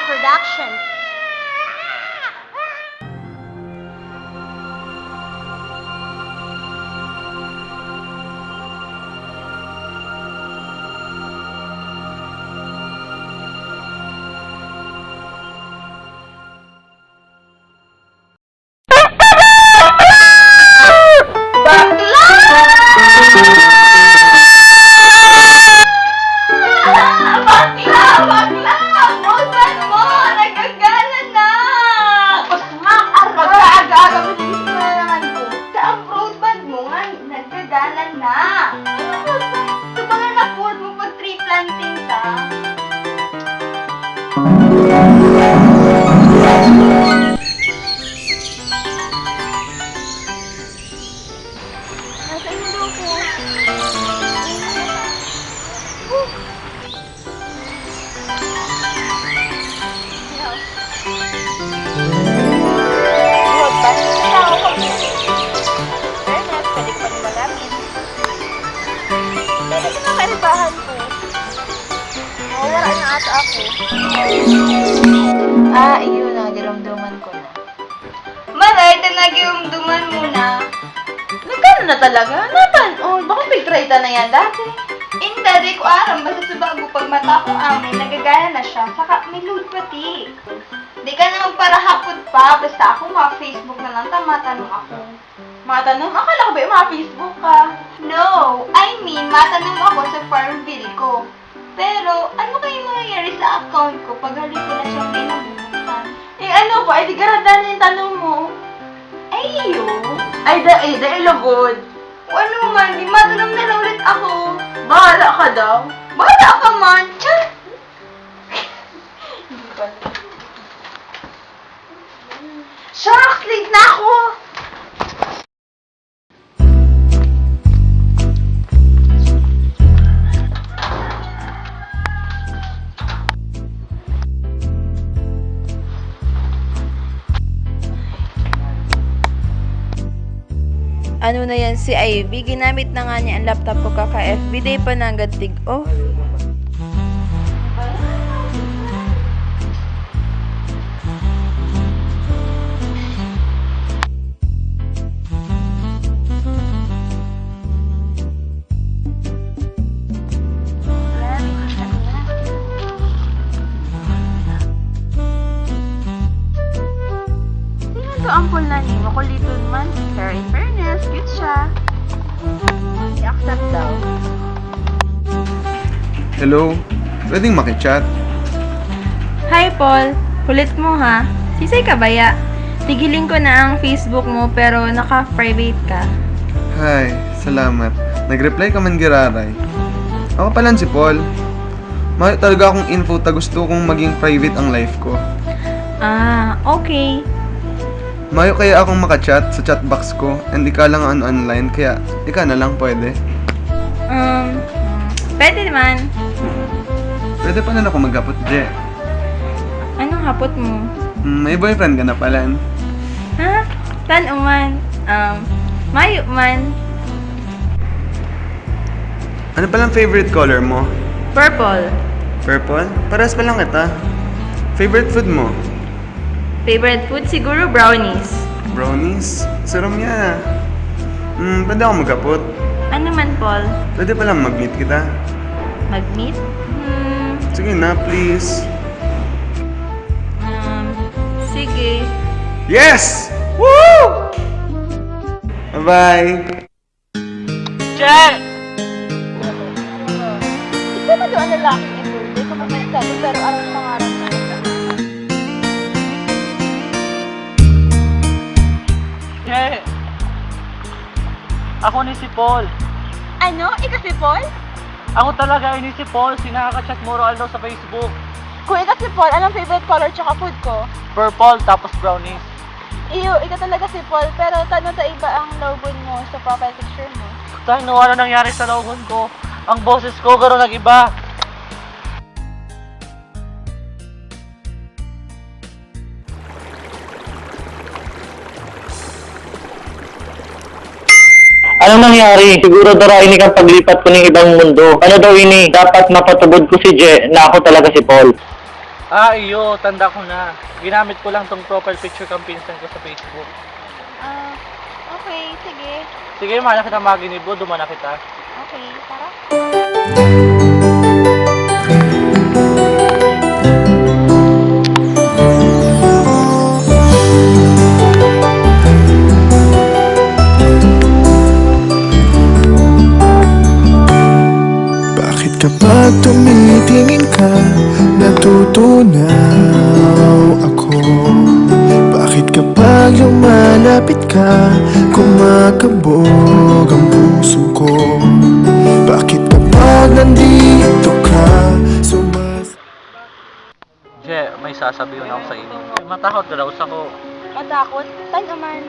Production. Iyon na, dirumduman ko na. Maray, nagiumduman mo na. Nagkano na talaga? Napan? Oh, baka pag-try ta na yan dati. Hindi, di ko aram. Basta sa bago, pag mata ko amin, nagagana na siya. Saka may load pati. Di ka na magparahapod pa. Basta ako, ma-Facebook na lang. Matanong ako. Matanong? Akala ko ba yung mga Facebook ka? No, I mean, matanong ako sa farm bill ko. Pero, ano kayo mangyayari sa account ko pag hali ko na siyang binubusan? Eh ano ba? Eh di garada na yung tanong mo. Ay, iyo. Ay da ilugod. Ano man, di matanong na lang ulit ako. Bahala ka daw. Bahala ka man, tiyan. Hindi pa. Shucks, late na ako. Ano na yan si Ivy? Ginamit na nga niya ang laptop ko kaka-FB day pa na agad tig-off. Tingnan to ampul na ni mo. Kuliton man. Pero in fairness, cute siya. I-accept daw. Hello? Pwedeng makichat? Hi, Paul. Kulit mo, ha? Sisay ka baya? Tigilin ko na ang Facebook mo pero naka-private ka. Hi, salamat. Nag-reply ka man giraray. Ako pala si Paul. Mahal talaga akong info ta gusto kong maging private ang life ko. Ah, okay. Mayo kaya akong makachat sa chatbox ko and ika lang ang online kaya ika na lang pwede. Pwede naman. Pwede pa na ako maghapot, Je. Anong hapot mo? May boyfriend ka na pala. Ha? Tan man. Mayo man. Ano palang favorite color mo? Purple. Purple? Paras pa lang kita. Favorite food mo? Favorite food siguro brownies. Brownies? Sarap niya. Pwede ako maghapot. Ano man, Paul? Pwede pa lang mag-meet kita. Mag-meet? Sige na, please. Sige. Yes! Woo! Bye-bye! Che! Ikaw na doon ang lalaking i-birthday ko maganda pero ang pangarap na. Che! Ako ni si Paul. Ano? Ikaw si Paul? Ako talaga ni si Paul. Sinakaka-chat mo Roaldo sa Facebook. Kung ikaw si Paul, anong favorite color tsaka food ko? Purple tapos brownies. Iyo, ikaw talaga si Paul, pero tanong sa iba ang logon mo sa profile picture mo. Tayo, ano nangyari sa logon ko? Ang boses ko gano'n nag-iba. Anong nangyari? Siguro daw ini kang paglipat ko ng ibang mundo. Ano daw ini? Dapat mapatubod ko si Je na ako talaga si Paul. Ah, iyo, tanda ko na. Ginamit ko lang tong profile picture kang pinsan ko sa Facebook. Ah, okay, sige. Sige, mahal na kita maginibo, duman na kita. Okay, tara. Bakit kapag tumitingin ka, natutunaw ako? Bakit kapag lumalapit ka, kumakabog ang puso ko? Bakit kapag nandito ka, Je, may sasabihin ako sa inyo. Matakot ka daw sa ko. Matakot? Saan naman?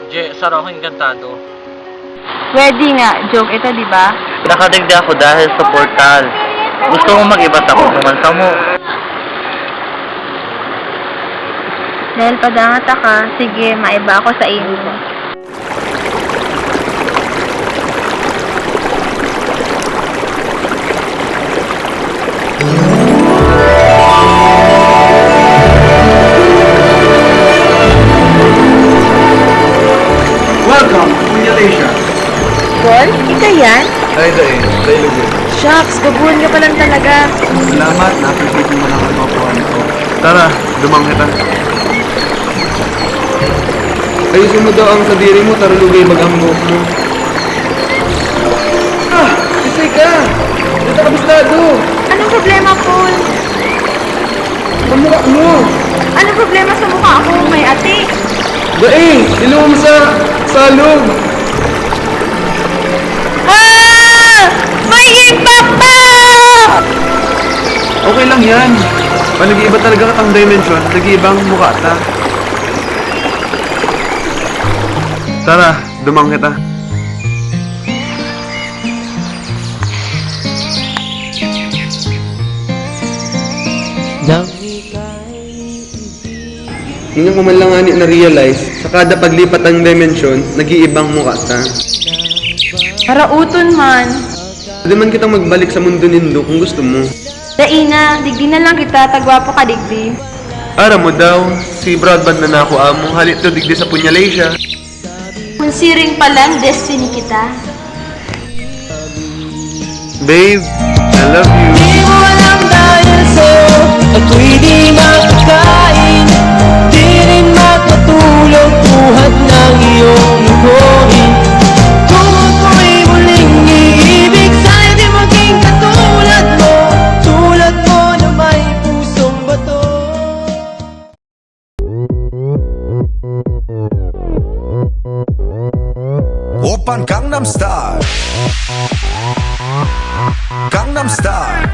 Je, saro ako encantado. Pwede nga, joke ito, di ba? Nakadigdi ako dahil sa portal. Gusto mo mag-iba ako kumansa mo. Dahil padangata ka, sige, maiba ako sa inyo. Welcome, Malaysia. Paul, ikaw yan? Ay, dahil yun. Shucks, gabuhan ka pa lang talaga. Salamat, na-appreciate mo lang ang kapuan ko. Tara, dumang kita. Ayusin mo daw ang kadiri mo, tarulugay mag-ambok mo. Ah! Isay ka! Dito ka bistado! Anong problema, Paul? Ang mukha mo! Anong problema sa mukha ko? May ati. Daing! Ilong mo sa salog! Ah! May impact pa! Okay lang yan. Pag nag-iiba talaga katang dimension, nag-iibang mukha ta. Tara, dumang kita. Hindi ko man lang ani na-realize, sa kada paglipat ng dimension, nag-iibang mukha ta. Para uton man. Pwede man kitang magbalik sa mundo nindo kung gusto mo. Daina, digdi na lang kita, tagwapo ka digdi. Ara mo daw, si broadband na nako amo, halit to digdi sa Punyalasia. Kung siring pa lang, destiny kita. Babe, I love you. Di mo alam dahil sa'yo ako'y di makakain. Di rin makatulog buhat ng iyong lubuhin. Kung ako'y muling iibig, sana'y di maging katulad mo. Tulad mo na may pusong bato. Oppan Gangnam Style Gangnam Style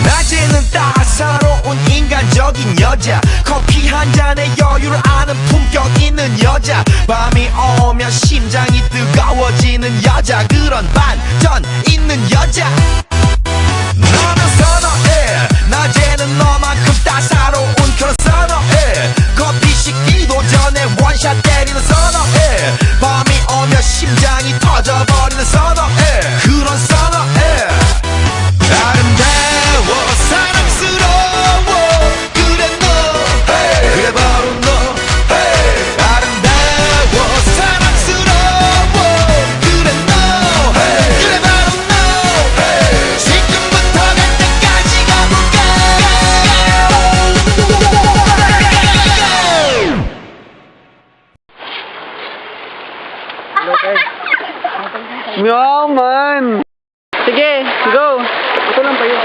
낮에는 따사로운 인간적인 여자 커피 한 잔에 여유를 아는 품격 있는 여자 밤이 오면 심장이 뜨거워지는 여자 그런 반전 있는 여자 너는 선어해 낮에는 너만큼 따사로운 그런 선어해 커피 식기도 전에 원샷 때리는 선어해 밤이 오면 심장이 터져버리는 선어해 그런 선어해 아름다워 사랑스러워 그래 너 hey. 그래 바로 너 hey. 아름다워 사랑스러워 그래 너 hey. 그래 바로 너 hey. 지금부터 갈 때까지 가볼까 Yaman! Sige, go! Ito lang pa yun.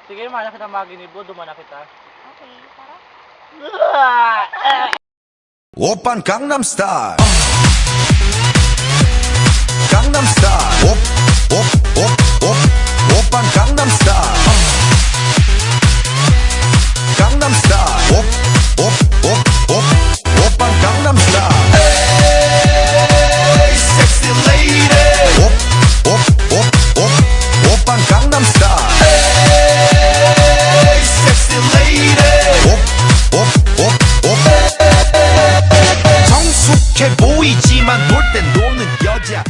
Sige, mahal na kita maginibo, duman na kita. Okay, tara. 오빤 강남 스타일 강남 스타일 오빤 강남 스타일 강남 스타일 오빤 강남 스타일 Hey sexy lady 오빤 강남 스타일 Hey sexy lady 보이지만 놀 땐 노는 여자